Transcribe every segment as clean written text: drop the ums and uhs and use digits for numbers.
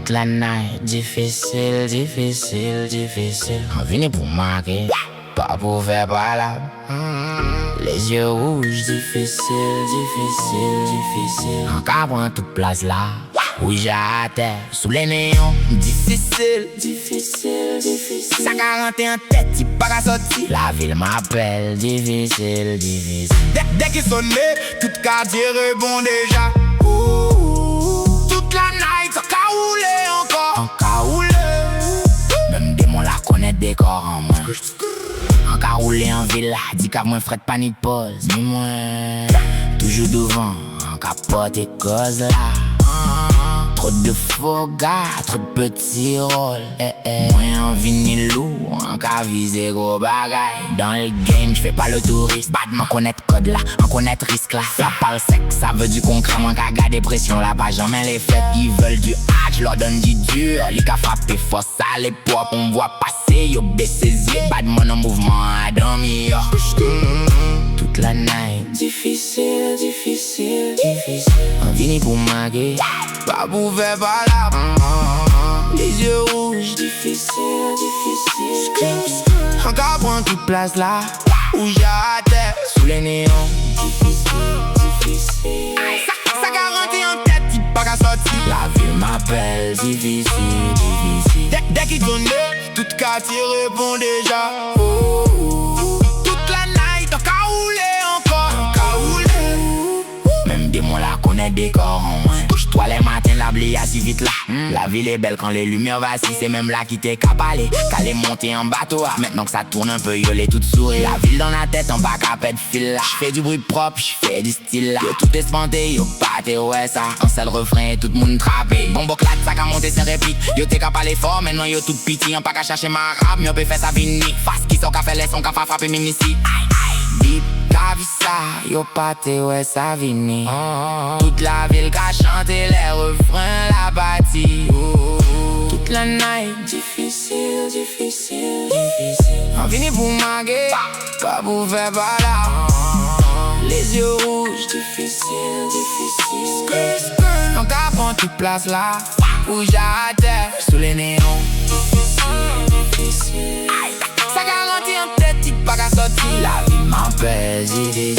Toute la night, difficile, difficile, difficile. On vient pour marquer, pas pour faire palabre. Les yeux rouges, difficile, difficile, difficile. Encore prend toute place là, rouge à terre, sous les néons. Difficile, difficile, difficile. Ça 41 tête, il pas qu'à sortir. La ville m'appelle, difficile, difficile. Dès qu'il sonne, tout quartier répond déjà. Toute la night, encore roulé encore. Encore roulé. Même démon la connaît des corps en main. Encore roulé en ville, dit qu'à moins frais de pas ni de pause. Mais moi, toujours devant, en capote et cause là. Trop de faux gars, trop de petits rôles. Moi en vinyle lourd, en cas visé gros bagay. Dans le game, j'fais pas le touriste. Badman connaître code là, en connaître risque là. Ça parle sec, ça veut du concret. Moi qu'à garder pression là, pas jamais les fêtes. Ils veulent du hard, j'leur donne du dur. Les qu'à frapper fort, ça les pop. On voit passer, yo baissez-y. Badman en mouvement à dormir. Toute la night, difficile, difficile, difficile. On vient pour maguer, pas pour faire palabre. Les yeux rouges, difficile, difficile. Encore prendre toute place là, rouge à terre, sous les néons. Difficile, difficile. Ça garantit en tête, il pas qu'à sortir. La ville m'appelle, difficile, difficile. Dès qu'il tourne, tout quartier répond déjà. Toute la night, encore roulé encore. Encore roulé. Même démon la connaît des corps en moins. Toi les matins, la blé si vite là. La ville est belle quand les lumières vacillent. C'est même là qui t'es capalé. Qu'elle est montée en bateau. Maintenant que ça tourne un peu, yo les toutes souris. La ville dans la tête, en bas qu'à pète fil là. J'fais du bruit propre, j'fais du style là. Yo tout est spanté, yo pâté, ouais ça. Un seul refrain, tout le monde trappé. Bon boclat, ça qu'a monté sans réplique. Yo t'es capalé fort, maintenant yo tout piti. En pas qu'à chercher ma rap, mais on peut faire sa vini. Face qui sont qu'a fait les sons, qu'a fait frapper même ici. Deep, qu'a vu ça, yo pâté, ouais ça vini. Toute la ville qu'a chanté les refrains, la bâtie. Toute la night, difficile, difficile, difficile. On finit pour maguer, pas pour faire palabre. Les yeux rouges, difficile, difficile. Donc prend toute place là, rouge à terre, sous les néons. Difficile, difficile. Ça garantit en tête, il pas qu'à sortir. La vie m'appelle, difficile,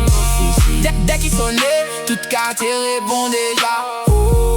difficile. Dès qu'il sonne, tout quartier répond déjà.